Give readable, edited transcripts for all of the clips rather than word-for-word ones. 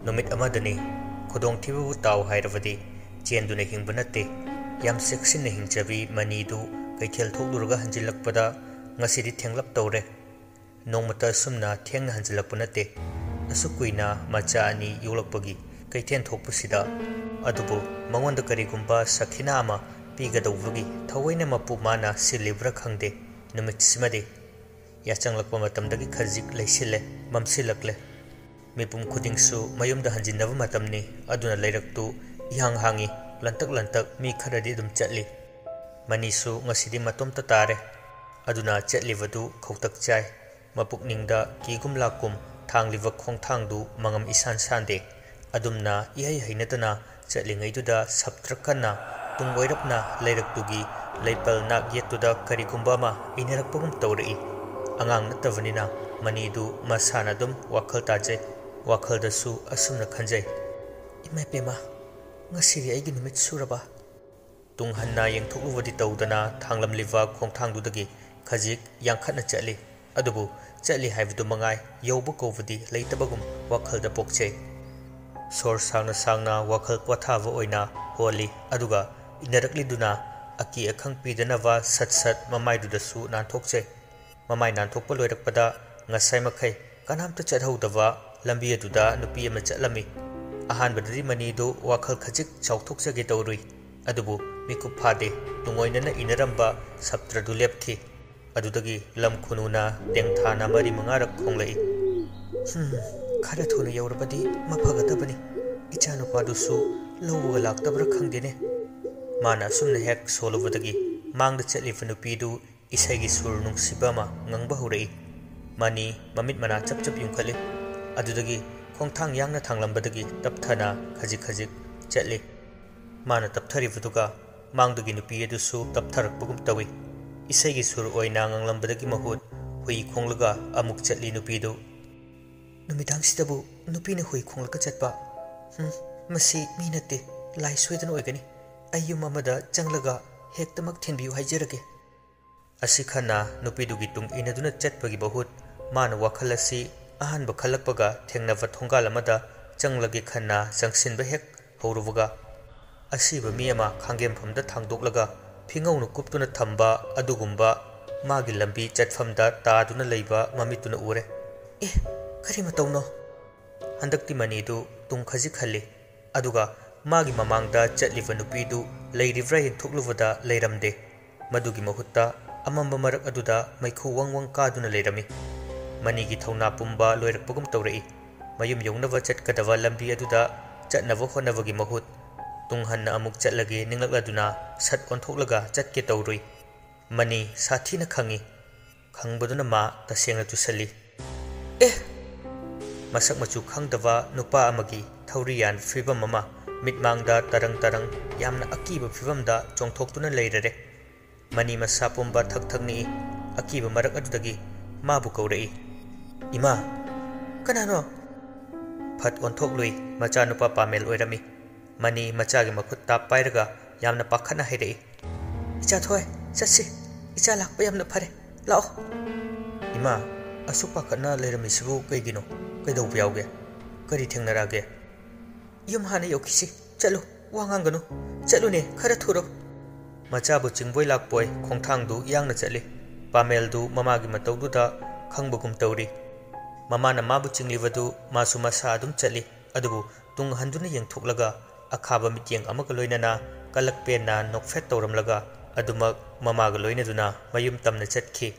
नुमित अमदनी खुदोंथिबु ताव हायरबदी चेंदुना हिंगबा नत्ते याम सेक्सिन हिंगजबी मनीदु कैथेल थोकलुरगा हंजिलकपदा ngасidi thenglap tawre nongmata sumna thengna hanjilakpa nate asukuina macha ani yulakpagi kaithen thokpusida adubu mangonda karigumba sakhina ama pigadawgi thawaina mapu mana silibra khangde numit simade yachanglakpa matamdagi khajik laisile mamsilakle mipum khudingsu mayumda hanjinaba matamni aduna leiraktu ihang hangi lantak mi kharadi dum chatli manisu ngasidi matomta tare aduna chatliwadu khautak chai mapukningda kigum lakum thangliwa khongthangdu mangam isan sande adumna ihai hainatana chatlingaituda sabtrakanna tungoirapna leiraktugi leipalna yetuda karigumba ma inerakpagum tawrei angang natavanina manidu masana dum wakhal taje wakhaldasu asumna khanjai imai pema ngasiri aigi numit suraba tunghanna yengthokluwadi tawdana thanglamliwa khongthangdudagi khajik yangkhatna chatli adubu chatli haibdu mangai yaubu kovadi leitabagum wakhalda pokche sor sangna wakhal pathava oina holi aduga inarakli duna aki akhang pidanawa sat mamaidudasu nanthokche mamai nanthokpa loirakpada ngasai makhai kanamta chathaudava lambi aduda nupi ama chatlami ahanbadri manidu wakhal khajik chauthokchage tawrui adubu mikup phade tungoinana inaramba saptradu lepthi adudagi lam khununa tengthana mari mangarak khonglai khara thuna yaurabadi maphagadabani ichanu padusu lowga laktabra khangdene mana sumna hek solubadagi mangda chatlifa nupidu isaigi sur nungsibama ngangba hurei mani mamit mana chap yungkhale adudagi khongthang yangna thanglambadagi tapthana khajik chatli mana taptharifutuga mangdagi nupi adusu taptharakbugum tawi isaigi sur oina nganglambadagi mahut hui khonglaga amuk chatli nupidu numidang sidabu nupina hui khonglaga chatpa masi minate lai soidan oigani ayyum amada changlaga hektamak thinbiu haijarage asikhana nupidugi tung inaduna chatpagi bahut mana wakhalasi ahanba khalakpaga thengnava thongal amada changlagi khanna jangsinba hek hauruwaga asiba miyama khangem phamda thangdoklaga phingau kuptuna thamba adugumba magi lambi chatfamda taaduna leiba mamituna ure kari matauno handakti manidu tung khaji khali aduga magi mamangda chatliva nupidu leirivra hinthokluwada leiramde madugi mahutta amamba marak aduda maikhu wangwang kaduna leirami manigi thauna pumba loirakpagum tawrei mayum yongnava chatkadawa lambi aduda chatnava honavagi mahut tunghanna amuk chatlage ninglakladuna sat onthoklaga chatke tawrui mani sathina khangi khangbaduna ma tasengna tusali masak machu khangdawa nupa amagi thauriyan fibam mama mitmangda tarang yamna akiba fibamda chongthoktuna leirare mani masa pumba thakni akiba marak adudagi mabu kaurei ima kanano phat onthoklui macha nupa pamel oirami mani machagi makhutta pairaga yamna pakhana hairei icha thoi chasi icha lakpa yamna phare lao ima asupa khana leirami sibu kaigino kaidau byauge kari thengnarage yum hana yokisi chalo wanganganu chalo ne khara thuro machabu chingboi lakpoi khongthangdu yangna chali pameldu mamagi matawduda khangbugum tawri mamana mabu chinglivadu masu masa adum chali adubu tung handuna yengthoklaga akhaba mityeng amaka loinana kalakpena nokfet tawramlaga adumak mamaga loinaduna mayum tamna chatki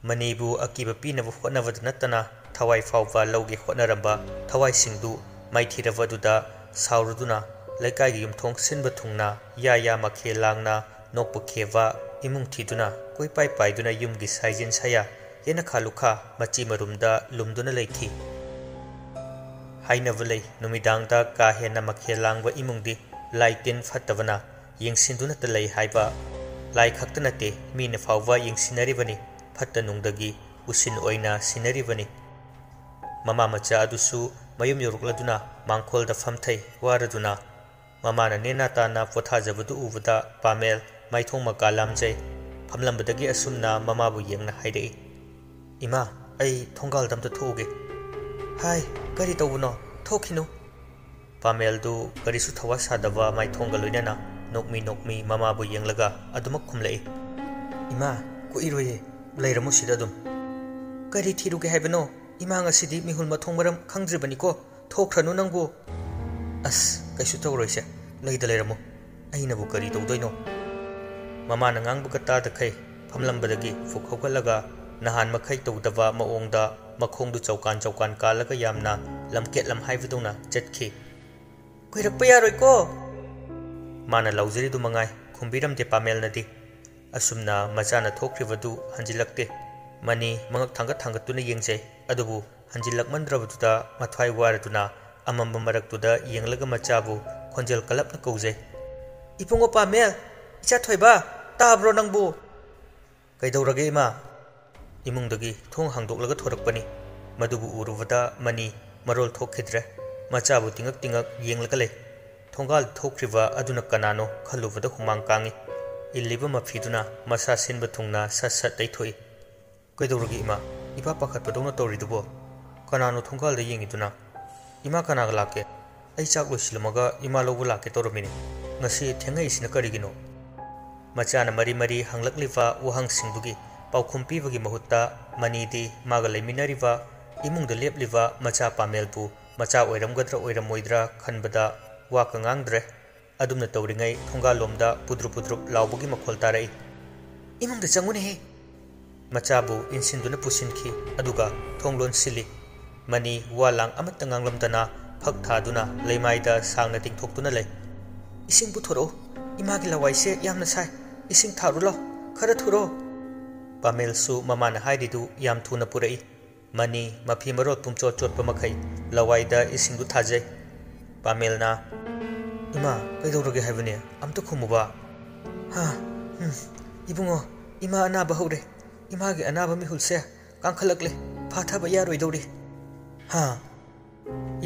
manibu akiba pinabu hotnavadu natana thawai fawwa laugi hotnaramba thawai singdu maithiravaduna sauruduna laikai yumthong sinba thungna ya makhe langna nokpu kheva imung thiduna koi pai duna yumgi saijin saya yena khalukha machi marumda lumduna leithi hainavulei numidangda ka hena makhe langwa imungdi laitin fatavana yengsinduna talai haiba lai khaktana te mine fawwa yengsinaribani fatta nungdagi usin oina sinaribani mama macha adusu mayum yorukladuna mangkholda famthai waraduna mamana nena tana pothajabadu ubada pamel maithong makalamjai phamlambadagi asumna mamabu yengna hairei ima ai thongal damta thoge hai kari tawuno थोखिनो पामेलदु करिसु थवा सादवा माइथोंगा लोइनना नोकमी ममाबु येंगलगा अदुमक खुमलई इमा कुइरोये लैरमु सिदा करी थिरुगे हाइबनो इमा ngasiदी मिहुल मथोंग मरम खंग्रिबनिको थोखरनु नंगबु अस कैसु तौरोइसे लैदा लैरमु अइनबु करी तौदोइनो mama नंगांगबु कता दखै फमलंबदगी फुक हौगलगा नहान मखै तौदबा मओंगदा मखोंदु चौकान कालगा यामना लमकेट लम हाइबदुना चटखि कुइरकपा यारोइको माना लौजरीदु मंगाय खुंबिरमदे पामेलनदी असुमना मचाना थोखरिबदु हंजिलक्ते मनी मंगक थांगतुना येंगजै अदुबु हंजिलकमंद्रबदुदा मथ्वाई वारदुना अमंब मरक्तुदा येंगलगा मचाबु खोंजेल कलपना कौजै इपुंगो पामेल इचा थोइबा ताब्रो नंगबु कैदौरगे इमा इमुंगदगी थोंग हांदोकलगा थोरकपनी मदुबु उरुबदा मनी मरोल थोखिद्रे मचाबु तिंगक येंगलगा लै थोंगाल थोखरिबा अदुना कनानो खलुबदा हुमांग कांगी इल्लिबा मफिदुना मसा सिनबा थुंगना सत दैथोई कैदौरगे इमा इपा पाखतपदौना तौरिदुबो कनानो थोंगाल दा येंगिदुना इमा कनागा लाके आई चाक लोइसिलमगा इमा लौबु लाके तौरमिनी ngasi thengaisin karigino machana mari hanglakliwa wahang singdugi paukhum pibagi mahutta manidi maga leiminariwa imungda lepliwa macha pamelbu macha oiramgadra oiramoidra khanbada waka ngangdre adumna tawringai thonga lomda pudru laubagi makhol tarai imungda changune he machabu insinduna pusinki aduga thonglon sili mani walang amatta nganglamdana phak thaduna leimaida sangna tingthoktuna lei इसिंग पुथोरो Imangi लवाइसे यामना साइ इसिंग थारुलो खरा थुरो पामेलसु ममाना हाइरिदु याम थुना पुरई money मफी मरो पुमचो चोटप मखै लवाइदा इसिंगदु थाजै पामेलना इमा कैदौरगे हाइबने अमतो खुमुबा हा इबुंगो इमा अनाबा हौरे Imangi अनाबा मिहुलसे कांखलकले फाथाबा यारोइदौरि हा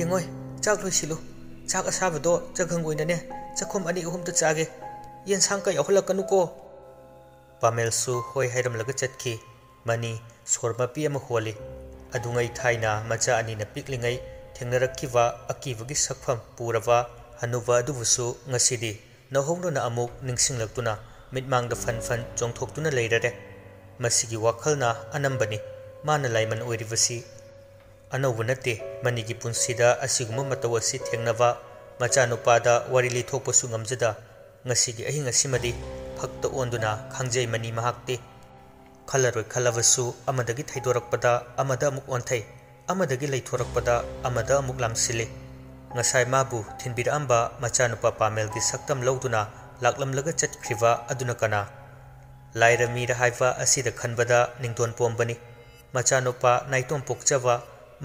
यंगोय चाक लोइसिलु चाक असाबदो जगंग ओइनने चखम अनि अहुमता चागे येनसांग का याहुलकनुको पामेलसु होय हैरमलगा चटखि मनी सोरमपि अमा होली अदुंगै थाइना मचा अनिना पिकलिंगै थेंगनरक्खिवा अकीबगी सकफम पुरवा हनुवा अदुबुसु ngasiदी नहौनना अमुक निंगसिंगलक्तुना मिटमांगदा फन चोंगथोक्तुना लेररे मसिगी वाखलना अनंबनी माना लाइमन ओइरिबसी अनौब नते मनिगी पुंसिदा असिगुम मतौ असि थेंगनवा मचानुपादा वारिली थोपसु ngamjada ngasiगी अहिंग असिमदी फक्त ओंदुना खांजै मनी महाक्ते खलरoi खलवसु अमदगी थैदोरकपदा अमदा अमुक ओंथै अमदगी लैथोरकपदा अमदा अमुक लामसिले ngasai mabu thinbiramba machanupa pamelgi saktam loduna laklamlaga chatkhriwa aduna kana lairami ra haifa asida khanbada nington pombani machanupa naitom pokchawa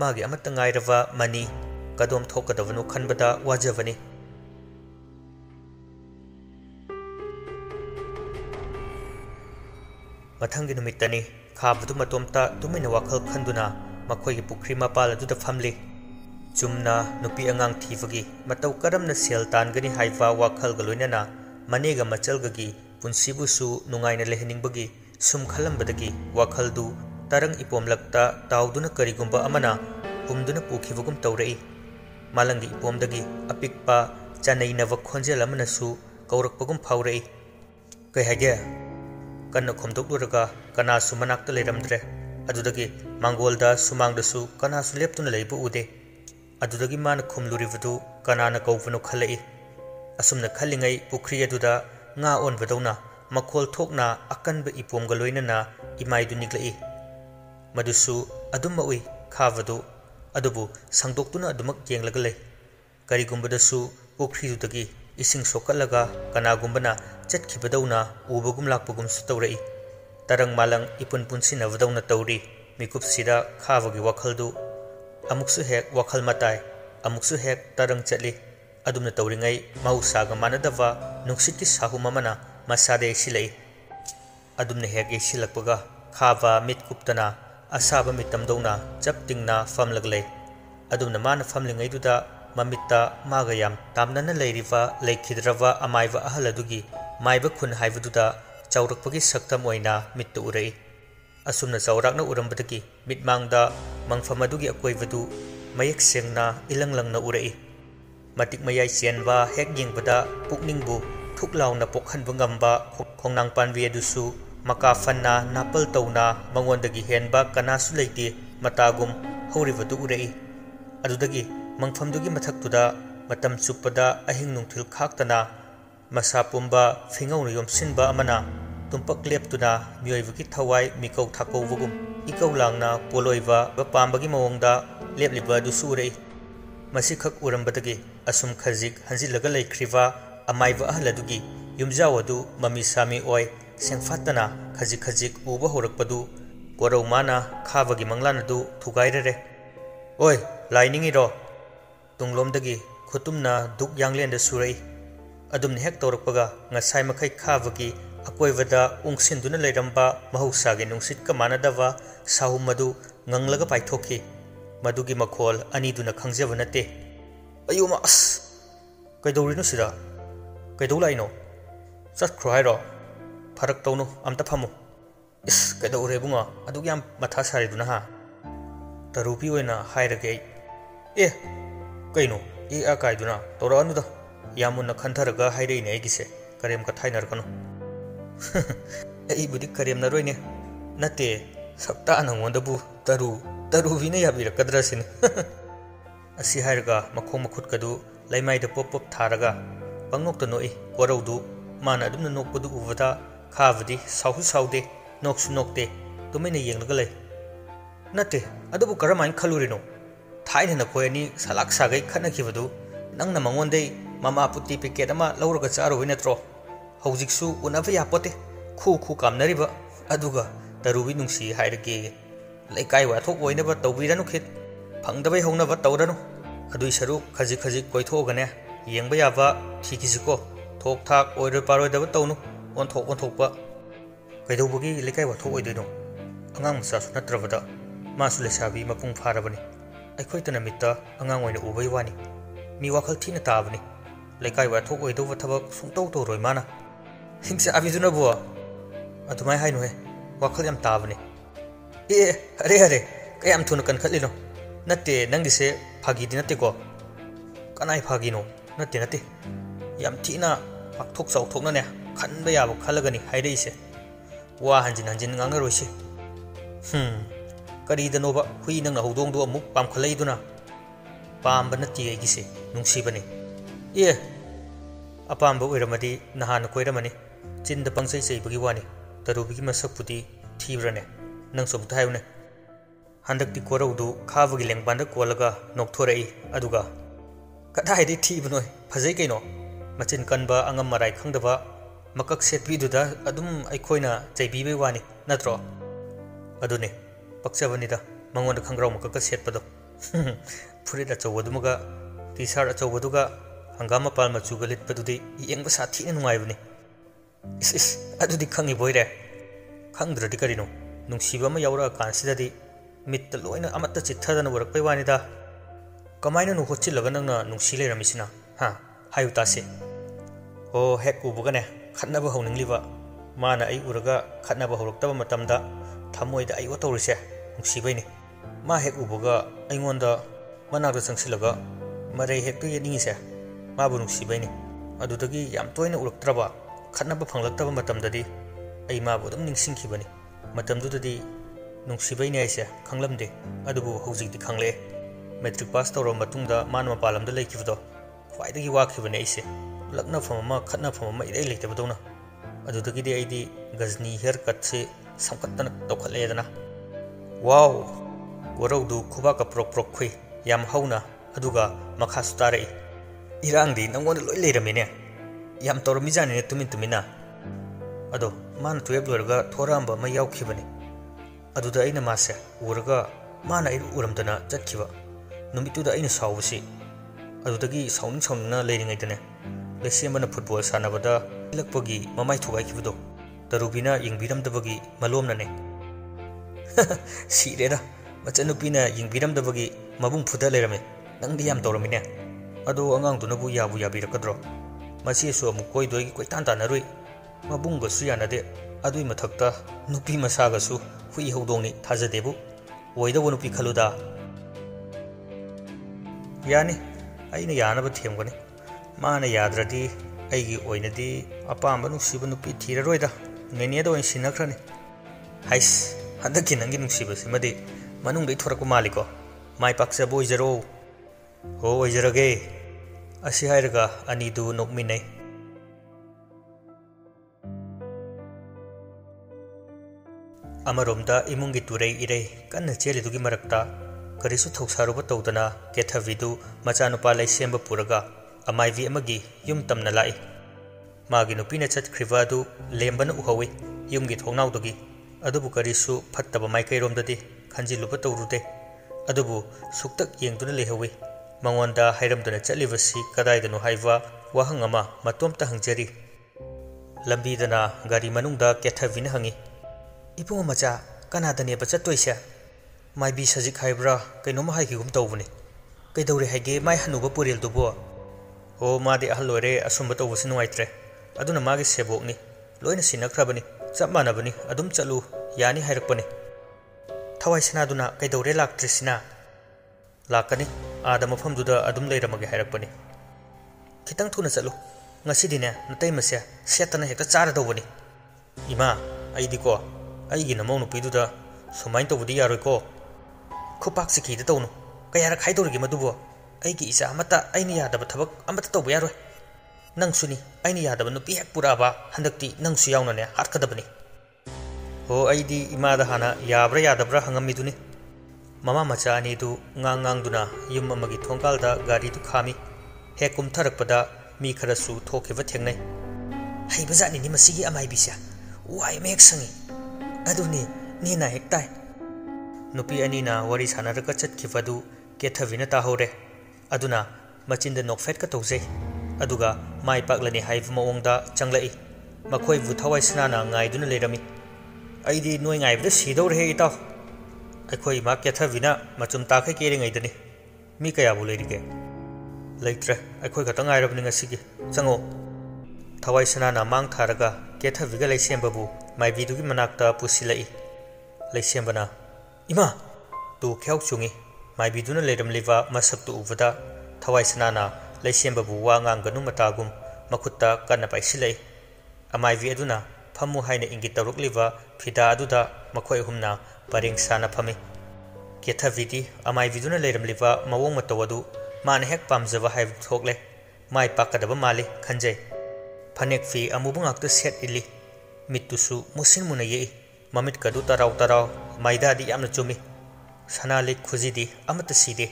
magi amatta ngairawa mani kadom thokadavanu khanbada wajavani mathangi numitani khabadu matomta tumina wakhal khanduna makhoi gi pukri mapal aduda famli chumna nupi angang thivagi matau karamna sel tangani haifa wakhal galoinana manega machalgagi punsibusu nungaina leheningbagi sum khalambadagi wakhaldu tarang ipomlakta tauduna karigumba amana humduna pukhibugum tawrei malangi ipomdagi apikpa chanainava khonjel amanasu kaurakpagum phaurei kai hage kanna khomdokduraga kana sumanakta leramdre adudagi mangolda sumangdasu kana su leptuna leibu ude adudagi man khumlurivadu kanana kauvanu khalai asumna khalingai pukri aduda nga onbadona makhol thokna akanba ipomga loinana imaidu niglai madusu adumma ui khavadu adubu sangdoktuna adumak yenglaga lei karigumbadasu pukridudagi ising sokalaga kanagumbana chatkhibadawna ubagum lakpagum su tawrai tarang malang ipun punsinavadawna tawri mikupsida khavagi wakhaldu amuksu hek wakhal matai amuksu hek tarang chatli adumna tawringai mausaga manadava nungsikki sahumamana masade silai adumna hek silakpaga khava mit kuptana asaba mitamdawna chaptingna famlaglei adumna mana famlingai duda mamitta magayam tamnana leiriva leikhidrava amaiva ahaladugi maiba khun haivaduda chaurakpagi saktam oina mittu urei asumna chaurakna urambadagi mitmangda mangfamadugi akoivadu mayek sengna ilang langna urai matik mayai chenba hek yingbada pukningbu thuklauna pokhanba ngamba khongnang panwi adusu maka fanna napal tawna mangondagi henba kanasu leite matagum hawribadu urai adudagi mangfamdugi mathaktuda matam chuppada ahing nungthil khaktana masa pumba fingauna yomsinba amana tumpak leptuna mioibagi thawai mikau thakowugum ikau langna poloiba bapambagi mawongda lepliba dusu urai masi khak urambadagi asum khajik hanjilaga leikriva amaiba ahladugi yumjaw adu mami sami oi sengfatana khajik khajik uba horakpadu korau mana khabagi manglana du thugairere oi lainingi ro tunglomdagi khutumna duk yanglen da surai adum hek torakpaga ngasai makai khabagi akoivada ungsinduna leiramba mahusagi nungsit ka manadava sahum madu nganglaga paithokhi madugi makhol aniduna khangjaba nate ayuma as kaidorino sira kaidolaino chakro hairo farak tawno amta phamu is kaidore bunga adugi am matha sariduna ha tarupi oina hairage e kaino e akaiduna toranuda yamunna khantharaga hairei ne gise karem ka thainar kanu ei budi karem na roine nate sapta nangondabu taru vina yabirakadra sin asi hairga makhong makhut kadu laimaida pop pop tharaga pangnokta noi koraudu mana adumna nokpadu ubada khavadi sauhu saude noksu nokte tumena yenglaga lei nate adubu karamain khalurino thaina na koyani salak sagai khana khibadu nangna mangondei mama putti packet ama lauraga charo winatro hojiksu unaba yapote khu kamnariba aduga tarubi nungsi hairage laikai wa thok oinaba tawbiranu khit phangdabai hounaba tawranu adui saru khaji khaji koithogane yengba yaba thikisiko thok thak oiro paroidaba tawnu on thokpa kaidobagi laikai wa thok oidoino angang masa sunatrabada masu lesabi mapung pharabani aikhoi tana mitta angang oina ubai wani mi wakhal thina tabani laikai wa thok oidoba thabak sungtaw toroi mana hingsa abiduna bo atumai hainu he wakhal yam tabani अरे कयाम थुन कनखलिनो नते नंगिसे फागीदि नते को कनाय फागीनो नते नते याम थीना पाकथोक चाउथोकनाने खनबा याबो खलगनि हाइदैसे वा हंजिन हंजिन ngangaroise करी दनोबा हुई नंग हौदोंदो अमुक पामखलैदुना पामबा नति आइगिसे नुंसीबने ए अपामबा ओइरमदि नहान कोइरमनि चिन्द पंगसै सैबगी वानि तरुबिगी मसकपुदि थीब्रने नंग सोमता हायुने हंदक्ति कोरौदु खाबगी लेंगबांदा कोलगा नोकथोरई अदुगा कथाइदि थीबनोय फजै canoe मचिन कनबा अंगम मराई खंगदबा मकक सेटबिदुदा अदुम अइखोइना चैबिबे वानी नत्रो अदुने पक्चबनिदा मंगोंद खंग्राव मकक सेटपदो फुरिद अचौबदुमगा टी-शर्ट अचौबदुगा हंगाम पाल मचुगा लिटपदुदि येंगबा साथीने नुंगाइबनि इस अदुदि खंगि बोइरे खंगद्रदि करिनो नुंसीबा मा यावरा कांसिददि मित्त लोइना अमत्ता चित्थदना वरकपै वानिदा कमाइना नु होचिलगा नंगना नुंसी लेरमिसिना हा हायु तासे ओ हेक उबगने खन्नबा हौनिंगलिबा माना आई उरगा खन्नबा हौरक्तबा मतमदा थमोइदा आई वतौरिसे नुंसीबैनि मा हेक उबगा आइंगोंदा मनागदा संगसिलगा मरै हेक्तु येनिंगिसे माबु नुंसीबैनि अदुदगी याम तोइना उरक्त्रबा खन्नबा फंगलक्तबा मतमददि आई माबु दम निंसिंखिबनि मतमदुददि नुंसीबैनि आइसे खंगलमदे अदुबु हौजिकदि खंगले मैट्रिक पास तौर मतुंगदा मान मपालमदा लेखिबदो ख्वाइदगी वाखिबने आइसे लग्न फममा खतना फममा इरै लेतबदौना अदुदगिदि आइदि गजनी हेयर कट से समकत्तन तौखलेदना वाव गोरौदु खुबा का प्रोक प्रोक खुई याम हौना अदुगा मखासु तारई इरांगदि नंगोंद लोइ लेरमेने याम तौरमिजाने तुमिन तुमिना अदो मान 12 लोरगा थोरांबा मा यावखिबने अदुदा आइना मासे उरगा माना आइ उरमदना चतखिबा नुमितुदा आइना सावबसी अदुदगी साउनिंगना लेरिङैदने लेसेमना फुटबॉल सानबदा इलकपगी ममाइ थुगाइखिबदो तरुबिना यिंगबिरमदबगी मलोमनाने सिरेदा मचनुपिना यिंगबिरमदबगी मबुंग फुदा लेरमे नंगदि याम तौरमिने अदो अंगांगदुनबु याबु याबिरकद्रो मसीसु अमु कोइदोइ कोइतान तानरुइ मबुंगसु यानदे अदुइ मथक्ता नुपि मसागसु हुइ हौदोंनि थाजदेबु ओइदबु नुपि खलुदा यानी अꯩꯅ ꯌꯥꯅꯕ ꯊꯦꯝꯒꯅꯤ ꯃꯥꯅ ꯌꯥꯗ꯭ꯔꯗꯤ ꯑꯩꯒꯤ ꯑꯣꯏꯅꯗꯤ ꯑꯄꯥꯝꯕ ꯅꯨꯡꯁꯤꯕ ꯅꯨꯄꯤ ꯊꯤꯔꯔꯣꯏꯗ ꯅꯦꯅꯦꯗ ꯑꯣꯏꯅ ꯁꯤꯟꯅꯈ꯭ꯔꯅꯤ ꯍꯩꯁ ꯍꯟꯗꯛꯀꯤ ꯅꯪꯒꯤ ꯅꯨꯡꯁꯤꯕꯁꯤꯃꯗꯤ ꯃꯅꯨꯡꯗꯩ ꯊꯣꯔꯛꯄ ꯃꯥꯜꯂꯤꯀꯣ ꯃꯥꯏ ꯄꯥꯛꯆꯕ ꯑꯣꯏꯖꯔꯣ ꯍꯣ ꯑꯣꯏꯖꯔꯒꯦ ꯑꯁꯤ ꯍꯥꯏꯔꯒ ꯑꯅꯤꯗꯨ ꯅꯣꯛꯃꯤꯟꯅꯩ ꯑꯃꯔꯣꯝꯗ ꯏꯃꯨꯡꯒꯤ ꯇꯨꯔꯩ ꯏꯔꯩ ꯀꯟꯅ ꯆꯦꯜꯂꯤꯗꯨꯒꯤ ꯃꯔꯛꯇ ꯀꯔꯤꯁꯨ ꯊꯧꯁꯥꯔꯨꯕ ꯇꯧꯗꯅ ꯀꯦꯊꯕꯤꯗꯨ ꯃꯆꯥꯅꯨꯄꯥ ꯂꯩꯁꯦꯝꯕ ꯄꯨꯔꯒ ꯑꯃꯥꯏꯕꯤ ꯑꯃꯒꯤ ꯌꯨꯝ ꯇꯝꯅ ꯂꯥꯛꯏ ꯃꯥꯒꯤ ꯅꯨꯄꯤꯅ ꯆꯠꯈ꯭ꯔꯤꯕ ꯑꯗꯨ ꯂꯦꯝꯕꯅ ꯎꯍꯧꯏ ꯌꯨꯝꯒꯤ ꯊꯣꯡꯅꯥꯎꯗꯒꯤ ꯑꯗꯨꯕꯨ ꯀꯔꯤꯁꯨ ꯐꯠꯇꯕ ꯃꯥꯏꯀꯩꯔꯣꯝꯗꯗꯤ ꯈꯟꯖꯤꯜꯂꯨꯕ ꯇꯧꯔꯨꯗꯦ ꯑꯗꯨꯕꯨ ꯁꯨꯛꯇꯛ ꯌꯦꯡꯗꯨꯅ ꯂꯩꯍꯧꯏ ꯃꯉꯣꯟꯗ ꯍꯥꯏꯔꯝꯗꯨꯅ ꯆꯠꯂꯤꯕꯁꯤ ꯀꯗꯥꯏꯗꯅꯣ ꯍꯥꯏꯕ ꯋꯥꯍꯪ ꯑꯃ ꯃꯇꯣꯝꯇ ꯍꯪꯖꯔꯤ ꯂꯝꯕꯤꯗꯅ ꯒꯥꯔꯤ ꯃꯅꯨꯡꯗ ꯀꯦꯊꯕꯤꯅ ꯍꯪꯏ ꯏꯕꯨꯡ ꯃꯆꯥ ꯀꯅꯥꯗꯅꯦꯕ ꯆꯠꯇꯣꯏꯁꯦ ꯃꯥꯏꯕꯤ ꯁꯖꯤꯛ ꯍꯥꯏꯕ꯭ꯔꯥ ꯀꯩꯅꯣꯝꯃ ꯍꯥꯏꯈꯤꯒꯨꯝ ꯇꯧꯕꯅꯤ ꯀꯩꯗꯧꯔꯦ ꯍꯥꯏꯒꯦ ꯃꯥꯏ ꯍꯟꯅꯨꯕ ꯄꯨꯔꯦꯜꯗꯨꯕꯣ ꯍꯣ ꯃꯥꯗꯤ ꯑꯍꯜ ꯑꯣꯏꯔꯦ ꯑꯁꯨꯝꯕ ꯇꯧꯕꯁꯤ ꯅꯨꯡꯉꯥꯏꯇ꯭ꯔꯦ ꯑꯗꯨꯅ ꯃꯥꯒꯤ ꯁꯦꯕꯣꯛꯅꯤ ꯂꯣꯏꯅ ꯁꯤꯟꯅꯈ꯭ꯔꯕꯅꯤ ꯆꯞ ꯃꯥꯟꯅꯕꯅꯤ ꯑꯗꯨꯝ ꯆꯠꯂꯨ ꯌꯥꯅꯤ ꯍꯥꯏꯔꯛꯄꯅꯤ ꯊꯋꯥꯏ ꯁꯅꯥꯗꯨꯅ ꯀꯩꯗꯧꯔꯦ ꯂꯥꯛꯇ꯭ꯔꯤꯁꯤꯅ ꯂꯥꯛꯀꯅꯤ आदा मफमदुदा अदुम लेरमगे हायरकपनि खितंग थुना चलो ngasiदिने नतैमसे सेतना हेक्ता चारदौबनि इमा आइदिको आइगी नमौ नुपिदुदा सुमाइन तौबदि यारोइको खुपाक सिखिदा तौनु कयारा खाइदौरगे मदुबो आइगी इसा अमता आइनि यादब थबक अमता तौबो यारोइ नंगसुनि आइनि यादब नुपि हेक पुराबा हंदक्ति नंगसु यावनाने हाटकदबनि हो आइदि इमादा हाना याब्रा यादब्रा हंगमिदुनि ममा मचा अनीदु ngang yum amagi thongkalda gari du khami he kumtharakpada mi kharasu thokiba thengnai haibajani ni masigi amai bisa wai mek sangi aduni ni na hektai nupi ani na wari sanaraka chatkifadu kethavina tahore aduna machinda nokfet ka tawjai aduga mai paklani haiv maongda changlai makhoi bu thawai snana ngaiduna lerami aidi noi ngaibda sidore he itaw अखोई मा केथविना मचुम ताखै केरिङैदनि मी कयाबु लेरिगे लैत्रे अखोई खतंग आइरबनि ngasiगी चंगो थवाई सनाना मांग थारगा केथविगा लैसेमबबु माइबिदुगी मनाक्ता पुसिलै लैसेमबना इमा तु ख्याउ चुंगी माइबिदुना लेरमलिवा मसक्तु उबदा थवाई सनाना लैसेमबबु वा nganggनु मतागुम मखुत्ता कन्ना पाइसिलै अमाइबि अदुना फमु हाइना इंगि तरुकलिवा फिदा अदुदा मखोई हुमना परेंग साना फमे केथविदी अमाइविदुना लेरमलिवा मवोंग मतवदु माने हेक पामजबा हाइब थोकले माइ पाकदबा माले खंजै फनेक फी अमुबुंगाक्ता सेट इली मित्तुसु मुसिन मुना ये ममित कदु तराव माइदादी यामना चुमी सनाले खुजिदी अमत सीदे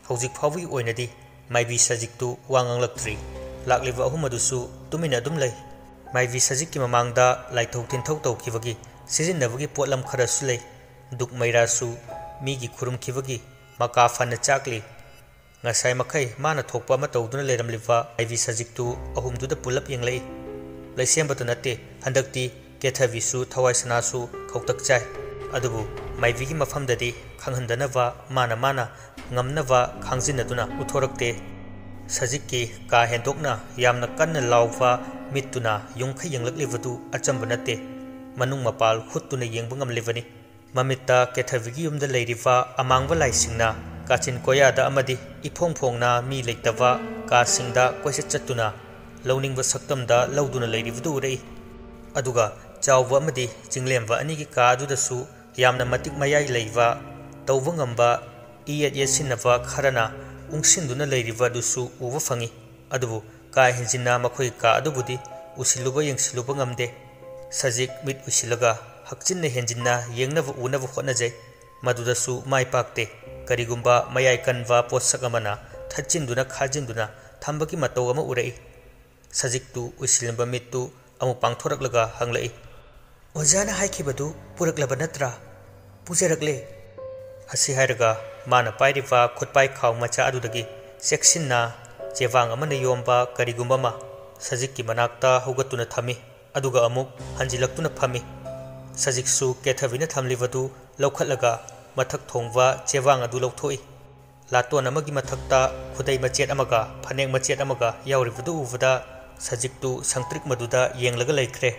हौजिक फावि ओइनदी माइबि सजिकतु वांगांगलक्त्रि लाक्लिबा अहुमदुसु तुमिना दुम लै माइबि सजिककी ममांगदा लाइथौ तिनथौ तौखिबगी सिजिन्नबगी पोटलम खरसु लै दुक मैरासु मीगी खुरुम खिबगी मका फन चाकली ngasai makai mana thokpa ma tawduna leramliwa iv sajiktu ahumduda pulap yenglei leisembatu natte handakti kethavisu thawai sanasu khautak chai adubu maivi gi mafamdadi khanghandanawa mana ngamnawa khangjinaduna uthorakte sajikki ka hendokna yamna kanna lawwa mittuna yungkhai yenglakliwadu achamba natte manung mapal khutuna yengba ngamlivani mamitta kethavigi yumda leiriwa amangwa laisingna काचिन कोयादा अमदी इफोंग फोंगना मी लेतवा कासिंगदा कोइसे चत्तुना लौनिंग सक्तमदा लौदुना लेरिबदु उरई अदुगा चाववा अमदी चिंगलेमवा अनिगी का अदुदसु यामना मतिक मयाई लेवा तौबा ngamba इयत येसिनवा खरना उंगसिनदुना लेरिबा दुसु उबा फंगी अदुबु का हिंजिना मखोई का अदुबुदी उसिलुबा यंगसिलुबा ngamde सजिक मिट उसिलगा हक्चिनने हेंजिना येंगनवा उनवा होनजै मदुदसु माइ पाक्ते करिगुंबा मयाई कनवा पोसक अमना थचिंदुना खाजिंदुना थंबकी मतौ अमा उरई सजिकतु उसिलंबा मित्तु अमु पांगथोरकलगा हंगलई ओजाना हाइखिबदु पुरकलबा नत्रा पुजेरकले हसि हायरगा माना पाइरिवा खुटपाइ खाव मचा अदुदगी सेक्सिनना चेवांग अमना योंबा करिगुंबा मा सजिककी मनाक्ता होगतुना थमी अदुगा अमुक हंजिलक्तुना फमी सजिकसु केथविना थमलिबदु लौखटलगा मथक थोंगवा चेवांग अदु लौथोई लातोन अमगी मथकता खुदै मचेत अमगा फनेक मचेत अमगा यावरिबदु उबदा सजिकतु संत्रिक मदुदा येंगलगा लैख्रे